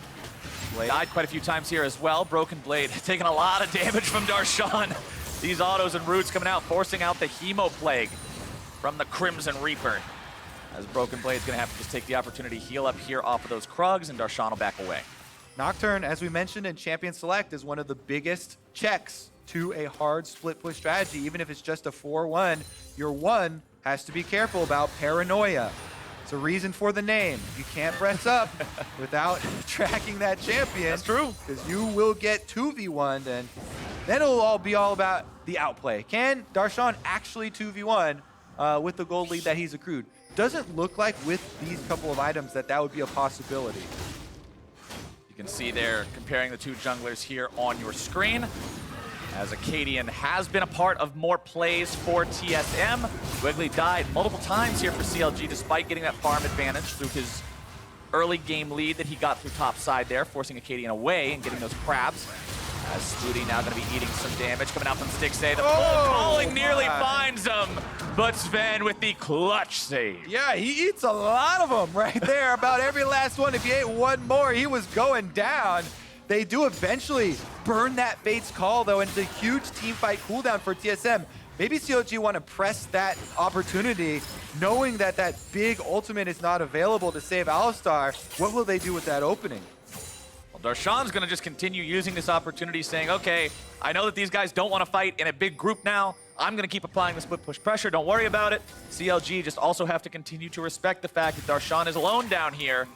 died quite a few times here as well. Broken Blade taking a lot of damage from Darshan. These autos and roots coming out, forcing out the Hemo Plague from the Crimson Reaper. As Broken Blade's gonna have to just take the opportunity to heal up here off of those Krugs, and Darshan will back away. Nocturne, as we mentioned in Champion Select, is one of the biggest checks to a hard split push strategy. Even if it's just a 4-1, your 1 has to be careful about paranoia. It's a reason for the name. You can't press up without tracking that champion. That's true. Because you will get 2v1'd, and then it'll all be all about the outplay. Can Darshan actually 2v1 with the gold lead that he's accrued? Doesn't look like with these couple of items that would be a possibility. You can see there comparing the two junglers here on your screen. As Acadian has been a part of more plays for TSM. Wiggly died multiple times here for CLG despite getting that farm advantage through his early game lead that he got through top side there, forcing Acadian away and getting those crabs. As Spooty now going to be eating some damage coming out from Stixay. The full calling nearly finds him, but Sven with the clutch save. Yeah, he eats a lot of them right there. About every last one. If he ate one more, he was going down. They do eventually burn that Fate's Call, though, and it's a huge teamfight cooldown for TSM. Maybe CLG want to press that opportunity, knowing that that big ultimate is not available to save Alistar. What will they do with that opening? Well, Darshan's going to just continue using this opportunity, saying, okay, I know that these guys don't want to fight in a big group now. I'm going to keep applying the split push pressure. Don't worry about it. CLG just also have to continue to respect the fact that Darshan is alone down here.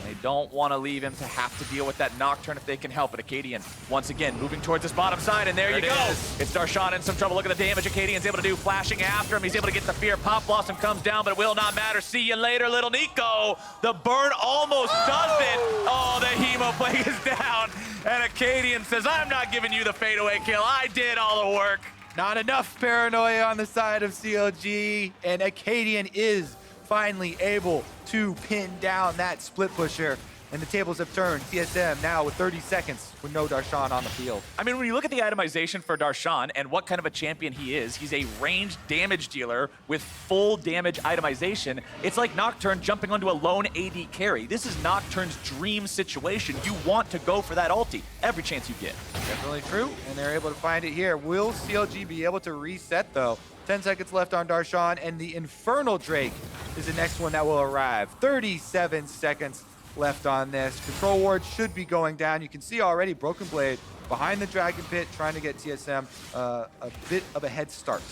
They don't want to leave him to have to deal with that Nocturne if they can help it. Acadian, once again, moving towards this bottom side, and there you go. It's Darshan in some trouble. Look at the damage Acadian's able to do, flashing after him. He's able to get the fear. Pop Blossom comes down, but it will not matter. See you later, little Nico. The burn almost does it. Oh, the Hemo Plague is down, and Acadian says, I'm not giving you the fadeaway kill. I did all the work. Not enough paranoia on the side of CLG, and Acadian is finally able to pin down that split pusher. and the tables have turned. TSM now with 30 seconds with no Darshan on the field. I mean, when you look at the itemization for Darshan and what kind of a champion he is, he's a ranged damage dealer with full damage itemization. It's like Nocturne jumping onto a lone AD carry. This is Nocturne's dream situation. You want to go for that ulti every chance you get. Definitely true, and they're able to find it here. Will CLG be able to reset, though? 10 seconds left on Darshan, and the Infernal Drake is the next one that will arrive. 37 seconds left on this. Control Ward should be going down. You can see already Broken Blade behind the Dragon Pit trying to get TSM a bit of a head start.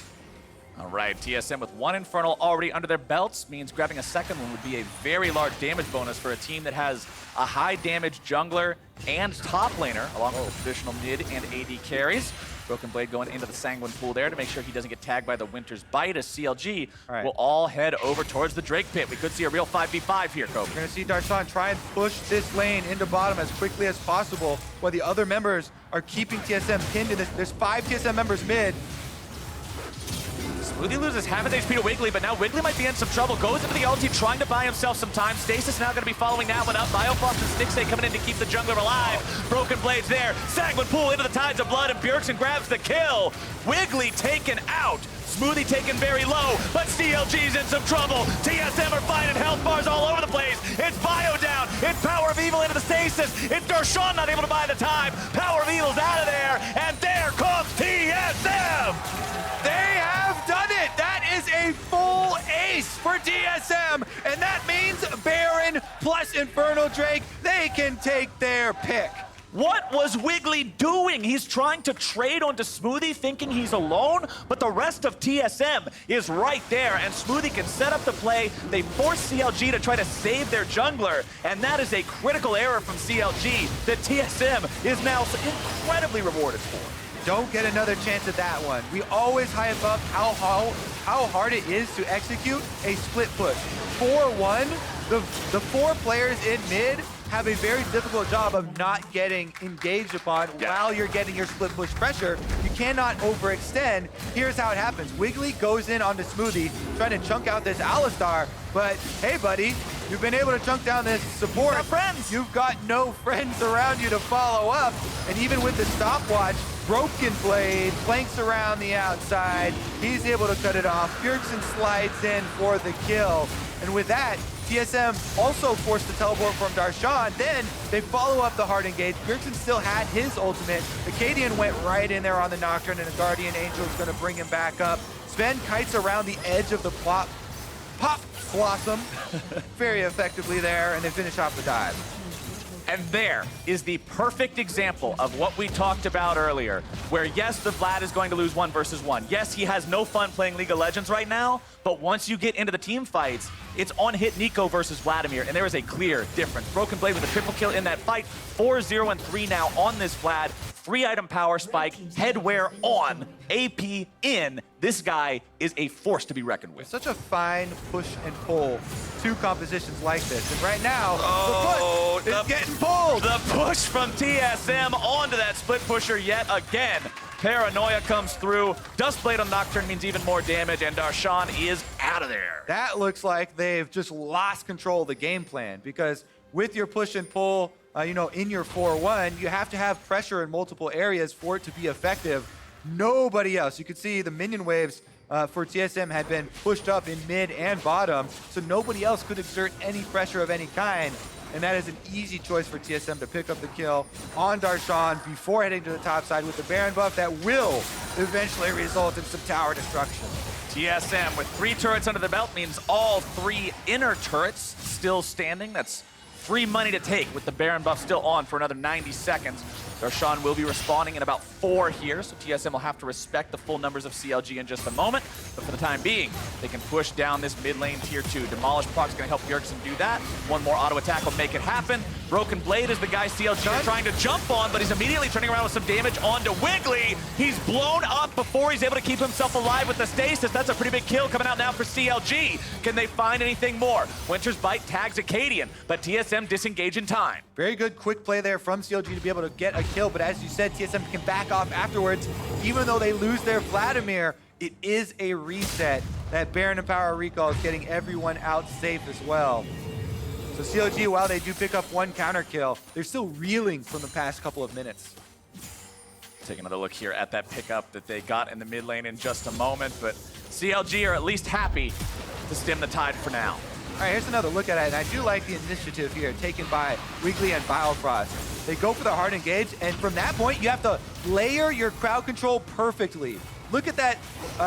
All right, TSM with one Infernal already under their belts means grabbing a second one would be a very large damage bonus for a team that has a high damage jungler and top laner, along with the traditional mid and AD carries. Broken Blade going into the Sanguine pool there to make sure he doesn't get tagged by the Winter's Bite as CLG will all head over towards the Drake Pit. We could see a real 5v5 here, Kobe. We're going to see Darshan try and push this lane into bottom as quickly as possible while the other members are keeping TSM pinned in this. There's 5 TSM members mid. Smoothie loses half his HP to Wiggly, but now Wiggly might be in some trouble. Goes into the ulti, trying to buy himself some time. Stasis now going to be following that one up. Biofrost and Stixay coming in to keep the jungler alive. Broken Blades there. Sanguine pool into the Tides of Blood, and Bjergsen grabs the kill. Wiggly taken out. Smoothie taken very low, but CLG's in some trouble. TSM are finding health bars all over the place. It's Bio down. It's Power of Evil into the Stasis. It's Darshan not able to buy the time. Power of Evil's out of there, and there comes TSM. They have done it! That is a full ace for TSM, and that means Baron plus Infernal Drake, they can take their pick. What was Wiggly doing? He's trying to trade onto Smoothie thinking he's alone, but the rest of TSM is right there, and Smoothie can set up the play. They force CLG to try to save their jungler, and that is a critical error from CLG that TSM is now incredibly rewarded for. Don't get another chance at that one. We always hype up how hard it is to execute a split push. 4-1, the 4 players in mid have a very difficult job of not getting engaged upon while you're getting your split push pressure. You cannot overextend. Here's how it happens. Wiggly goes in onto Smoothie, trying to chunk out this Alistar, but hey buddy, you've been able to chunk down this support. Friends. You've got no friends around you to follow up, and even with the stopwatch, Broken Blade flanks around the outside. He's able to cut it off. Bjergsen slides in for the kill, and with that, TSM also forced the teleport from Darshan. Then they follow up the hard engage. Bjergsen still had his ultimate. Acadian went right in there on the Nocturne, and a Guardian Angel is going to bring him back up. Sven kites around the edge of the pop blossom very effectively there, and they finish off the dive. And there is the perfect example of what we talked about earlier, where yes, the Vlad is going to lose 1 versus 1. Yes, he has no fun playing League of Legends right now, but once you get into the team fights, it's on-hit Nico versus Vladimir, and there is a clear difference. Broken Blade with a triple kill in that fight, 4-0-3 now on this Vlad. 3-item power spike, headwear on, AP in. This guy is a force to be reckoned with. Such a fine push and pull to compositions like this. And right now, the push is getting pulled. The push from TSM onto that split pusher yet again. Paranoia comes through. Dustblade on Nocturne means even more damage, and Darshan is out of there. That looks like they've just lost control of the game plan, because with your push and pull, in your 4-1, you have to have pressure in multiple areas for it to be effective. Nobody else. You could see the minion waves for TSM had been pushed up in mid and bottom, so nobody else could exert any pressure of any kind. And that is an easy choice for TSM to pick up the kill on Darshan before heading to the top side with the Baron buff that will eventually result in some tower destruction. TSM with 3 turrets under the belt means all 3 inner turrets still standing. That's free money to take with the Baron buff still on for another 90 seconds. Darshan will be respawning in about 4 here, so TSM will have to respect the full numbers of CLG in just a moment. But for the time being, they can push down this mid lane tier 2. Demolish proc's gonna help Bjergsen do that. One more auto attack will make it happen. Broken Blade is the guy CLG are trying to jump on, but he's immediately turning around with some damage onto Wiggly. He's blown up before he's able to keep himself alive with the stasis. That's a pretty big kill coming out now for CLG. Can they find anything more? Winter's Bite tags Acadian, but TSM disengage in time. Very good quick play there from CLG to be able to get a kill, but as you said, TSM can back off afterwards. Even though they lose their Vladimir, it is a reset. That Baron and Power Recall is getting everyone out safe as well. So CLG, while they do pick up one counter kill, they're still reeling from the past couple of minutes. Take another look here at that pickup that they got in the mid lane in just a moment, but CLG are at least happy to stem the tide for now. All right, here's another look at it, and I do like the initiative here taken by Wiggly and Biofrost. They go for the hard engage, and from that point, you have to layer your crowd control perfectly. Look at that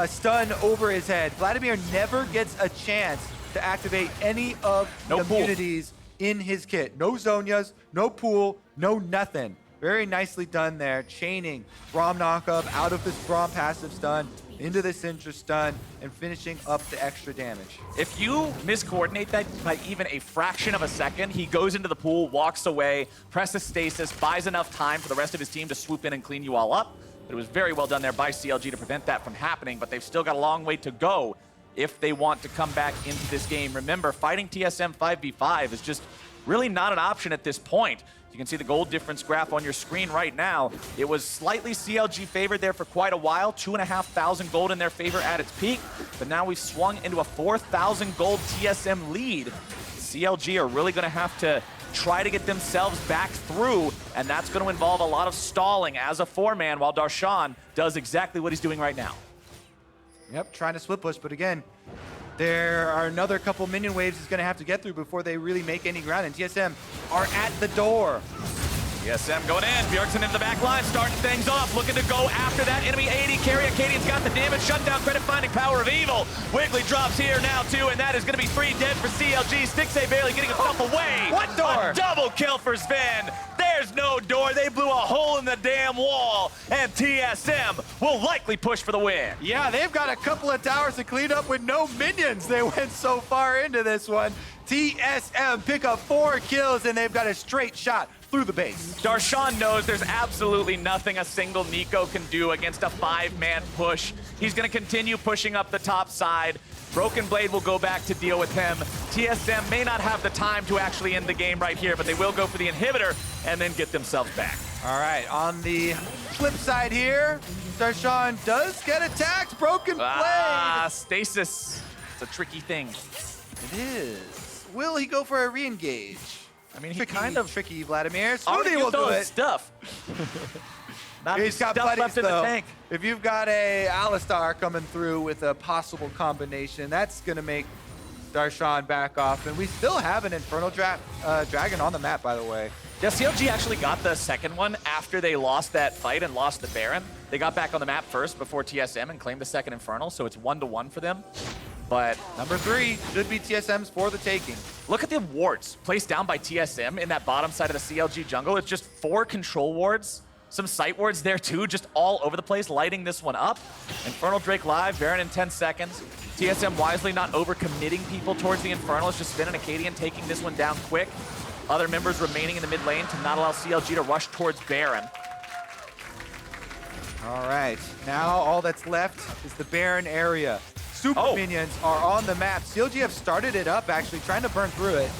stun over his head. Vladimir never gets a chance to activate any of the immunities in his kit. No Zonias, no pool, no nothing. Very nicely done there, chaining Braum knockup out of this Braum passive stun into this Syndra stun and finishing up the extra damage. If you miscoordinate that by even a fraction of a second, he goes into the pool, walks away, presses stasis, buys enough time for the rest of his team to swoop in and clean you all up. But it was very well done there by CLG to prevent that from happening, but they've still got a long way to go if they want to come back into this game. Remember, fighting TSM 5v5 is just really not an option at this point. You can see the gold difference graph on your screen right now. It was slightly CLG favored there for quite a while, 2,500 gold in their favor at its peak, but now we've swung into a 4,000 gold TSM lead. CLG are really gonna have to try to get themselves back through, and that's gonna involve a lot of stalling as a four-man, while Darshan does exactly what he's doing right now. Yep, trying to split push, but again, there are another couple minion waves he's going to have to get through before they really make any ground, and TSM are at the door. TSM going in, Bjergsen into the back line, starting things off, looking to go after that enemy AD carry. Acadian's got the damage, shut down credit finding power of evil. Wiggly drops here now too, and that is going to be 3 dead for CLG. Stixay barely getting himself away. What door? A double kill for Sven. There's no door, they blew a hole in the damn wall, and TSM will likely push for the win. Yeah, they've got a couple of towers to clean up with no minions. They went so far into this one. TSM pick up 4 kills, and they've got a straight shot through the base. Darshan knows there's absolutely nothing a single Nico can do against a 5-man push. He's going to continue pushing up the top side. Broken Blade will go back to deal with him. TSM may not have the time to actually end the game right here, but they will go for the inhibitor and then get themselves back. All right, on the flip side here, Darshan does get attacked. Broken Blade. Stasis. It's a tricky thing. It is. Will he go for a re-engage? I mean, Tricky, he kind of tricky Vladimir. already will do it. Stuff. Not He's got stuff buddies, left in the though. tank. If you've got a Alistar coming through with a possible combination, that's going to make Darshan back off. And we still have an Infernal Dragon on the map, by the way. Yeah, CLG actually got the second one after they lost that fight and lost the Baron. They got back on the map first before TSM and claimed the second Infernal, so it's 1-1 for them. But number 3 should be TSM's for the taking. Look at the wards placed down by TSM in that bottom side of the CLG jungle. It's just 4 control wards, some sight wards there too, just all over the place, lighting this one up. Infernal Drake live, Baron in 10 seconds. TSM wisely not over-committing people towards the Infernal. It's just Sven and Acadian taking this one down quick. Other members remaining in the mid lane to not allow CLG to rush towards Baron. All right, now all that's left is the Baron area. Super minions are on the map. CLG have started it up, actually, trying to burn through it.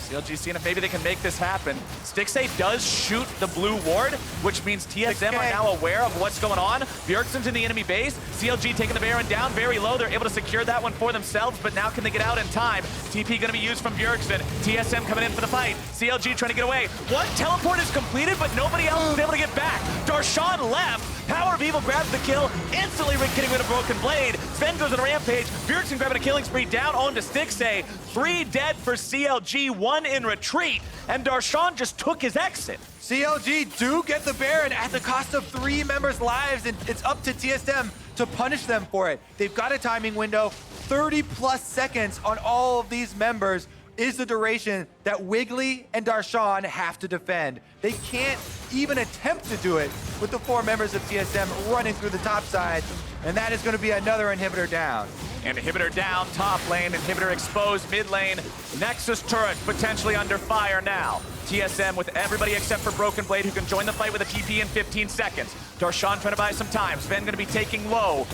CLG seeing if maybe they can make this happen. Stixay does shoot the blue ward, which means TSM are now aware of what's going on. Bjergsen's in the enemy base. CLG taking the Baron down very low. They're able to secure that one for themselves, but now can they get out in time? TP going to be used from Bjergsen. TSM coming in for the fight. CLG trying to get away. One teleport is completed, but nobody else is able to get back. Darshan left. Power of Evil grabs the kill, instantly getting rid of Broken Blade. Sven goes on a rampage. Bjergsen grabbing a killing spree down onto Stixay. 3 dead for CLG, 1 in retreat, and Darshan just took his exit. CLG do get the Baron at the cost of 3 members' lives, and it's up to TSM to punish them for it. They've got a timing window. 30+ seconds on all of these members is the duration that Wiggly and Darshan have to defend. They can't even attempt to do it with the 4 members of TSM running through the top side, and that is going to be another inhibitor down. Inhibitor down top lane, inhibitor exposed mid lane. Nexus turret potentially under fire now. TSM with everybody except for Broken Blade, who can join the fight with a TP in 15 seconds. Darshan trying to buy some time. Sven going to be taking low.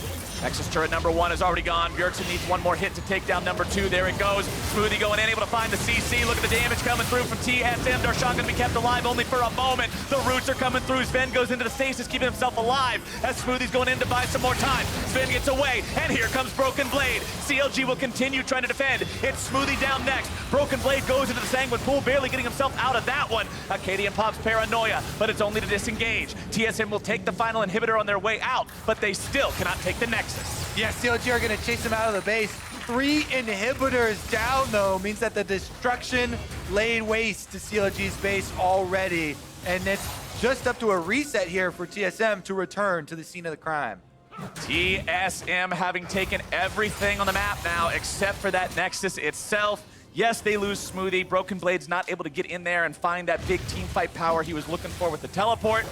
Nexus turret number 1 is already gone. Bjergsen needs one more hit to take down number 2. There it goes. Smoothie going in, able to find the CC. Look at the damage coming through from TSM. Darshan going to be kept alive only for a moment. The roots are coming through. Sven goes into the stasis, keeping himself alive as Smoothie's going in to buy some more time. Sven gets away, and here comes Broken Blade. CLG will continue trying to defend. It's Smoothie down next. Broken Blade goes into the Sanguine Pool, barely getting himself out of that one. Acadian pops Paranoia, but it's only to disengage. TSM will take the final inhibitor on their way out, but they still cannot take the Nexus. Yeah, CLG are going to chase him out of the base. 3 inhibitors down, though, means that the destruction laid waste to CLG's base already. And it's just up to a reset here for TSM to return to the scene of the crime. TSM having taken everything on the map now except for that Nexus itself. Yes, they lose Smoothie. Broken Blade's not able to get in there and find that big team fight power he was looking for with the teleport.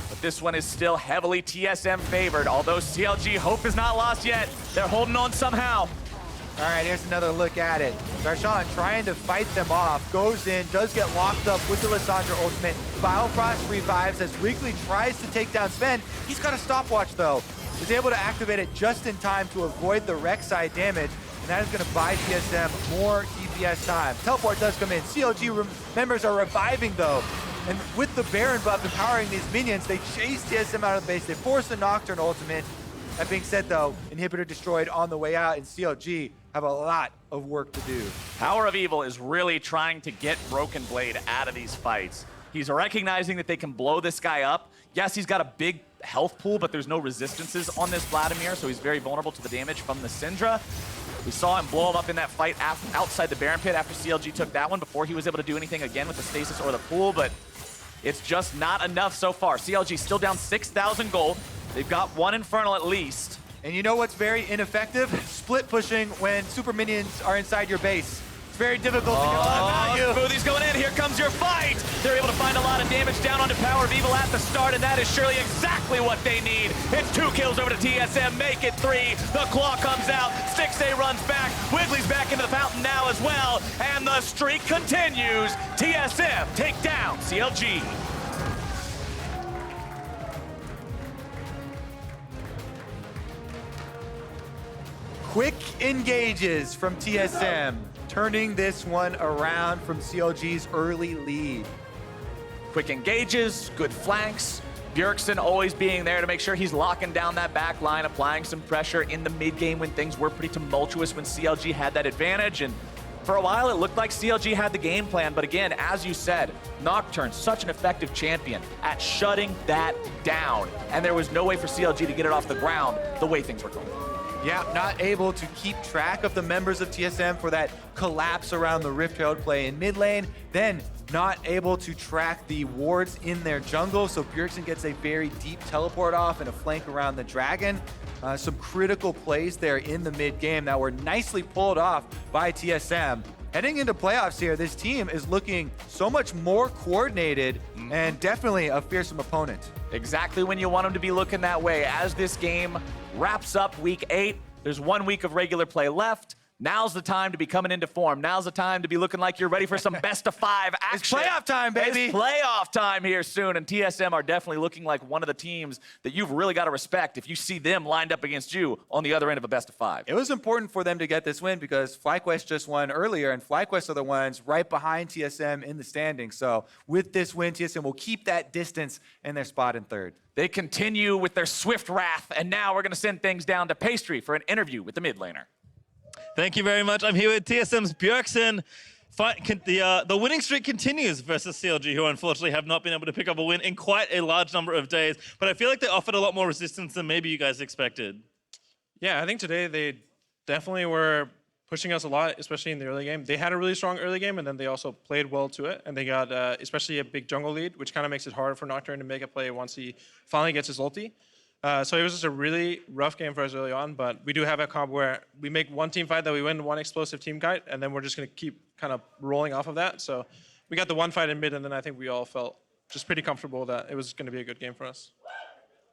But this one is still heavily TSM favored, although CLG hope is not lost yet. They're holding on somehow. All right, here's another look at it. Darshan trying to fight them off, goes in, does get locked up with the Lissandra ultimate. Biofrost revives as Wrigley tries to take down Sven. He's got a stopwatch though. He's able to activate it just in time to avoid the Rek'Sai damage, and that is going to buy TSM more DPS time. Teleport does come in. CLG members are reviving though. And with the Baron buff empowering these minions, they chase TSM out of the base. They force the Nocturne ultimate. That being said, though, inhibitor destroyed on the way out, and CLG have a lot of work to do. Power of Evil is really trying to get Broken Blade out of these fights. He's recognizing that they can blow this guy up. Yes, he's got a big health pool, but there's no resistances on this Vladimir, so he's very vulnerable to the damage from the Syndra. We saw him blow him up in that fight outside the Baron Pit after CLG took that one before he was able to do anything again with the stasis or the pool, but it's just not enough so far. CLG still down 6,000 gold. They've got one Infernal at least. And you know what's very ineffective? Split pushing when super minions are inside your base. It's very difficult to get a lot of value. Smoothie's going in. Here comes your fight. They're able to find a lot of damage down onto Power of Evil at the start, and that is surely exactly what they need. It's 2 kills over to TSM. Make it 3. The claw comes out. Stixxay runs back. Wiggly's back into the fountain now as well. And the streak continues. TSM take down CLG. Quick engages from TSM, turning this one around from CLG's early lead. Quick engages, good flanks. Bjergsen always being there to make sure he's locking down that back line, applying some pressure in the mid game when things were pretty tumultuous when CLG had that advantage. And for a while, it looked like CLG had the game plan. But again, as you said, Nocturne, such an effective champion at shutting that down. And there was no way for CLG to get it off the ground the way things were going. Yeah, not able to keep track of the members of TSM for that collapse around the Rift Herald play in mid lane. Then not able to track the wards in their jungle. So Bjergsen gets a very deep teleport off and a flank around the dragon. Some critical plays there in the mid game that were nicely pulled off by TSM. Heading into playoffs here, this team is looking so much more coordinated and definitely a fearsome opponent. Exactly when you want them to be looking that way. As this game wraps up week 8, there's 1 week of regular play left. Now's the time to be coming into form. Now's the time to be looking like you're ready for some best of 5 action. It's playoff time, baby. It's playoff time here soon, and TSM are definitely looking like one of the teams that you've really got to respect if you see them lined up against you on the other end of a best of 5. It was important for them to get this win because FlyQuest just won earlier, and FlyQuest are the ones right behind TSM in the standings. So with this win, TSM will keep that distance in their spot in 3rd. They continue with their swift wrath, and now we're going to send things down to Pastry for an interview with the mid laner. Thank you very much. I'm here with TSM's Bjergsen. The winning streak continues versus CLG, who unfortunately have not been able to pick up a win in quite a large number of days. But I feel like they offered a lot more resistance than maybe you guys expected. Yeah, I think today they definitely were pushing us a lot, especially in the early game. They had a really strong early game, and then they also played well to it. And they got especially a big jungle lead, which kind of makes it hard for Nocturne to make a play once he finally gets his ulti. So it was just a really rough game for us early on, but we do have a comp where we make one team fight that we win, one explosive team kite, and then we're just going to keep kind of rolling off of that. So we got the one fight in mid, and then I think we all felt just pretty comfortable that it was going to be a good game for us.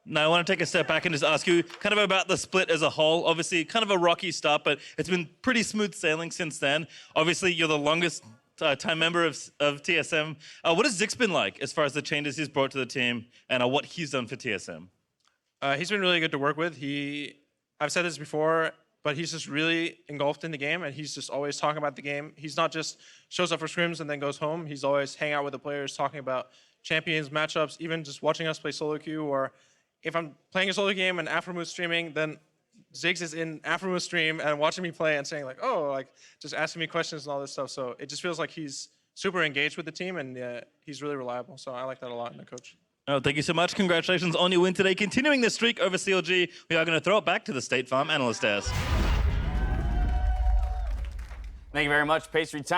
Now, I want to take a step back and just ask you kind of about the split as a whole. Obviously, kind of a rocky start, but it's been pretty smooth sailing since then. Obviously, you're the longest time member of TSM. What has Zix been like as far as the changes he's brought to the team and what he's done for TSM? He's been really good to work with. He I've said this before, but he's just really engulfed in the game, and he's just always talking about the game. He's not just shows up for scrims and then goes home. He's always hanging out with the players, talking about champions, matchups, even just watching us play solo queue. Or if I'm playing a solo game and Afromoose streaming, then Ziggs is in Afromoose stream and watching me play and saying like, oh, like just asking me questions and all this stuff. So it just feels like he's super engaged with the team, and he's really reliable. So I like that a lot in the coach. Oh, thank you so much. Congratulations on your win today. Continuing the streak over CLG, we are going to throw it back to the State Farm analyst desk. Thank you very much, Pastry Time.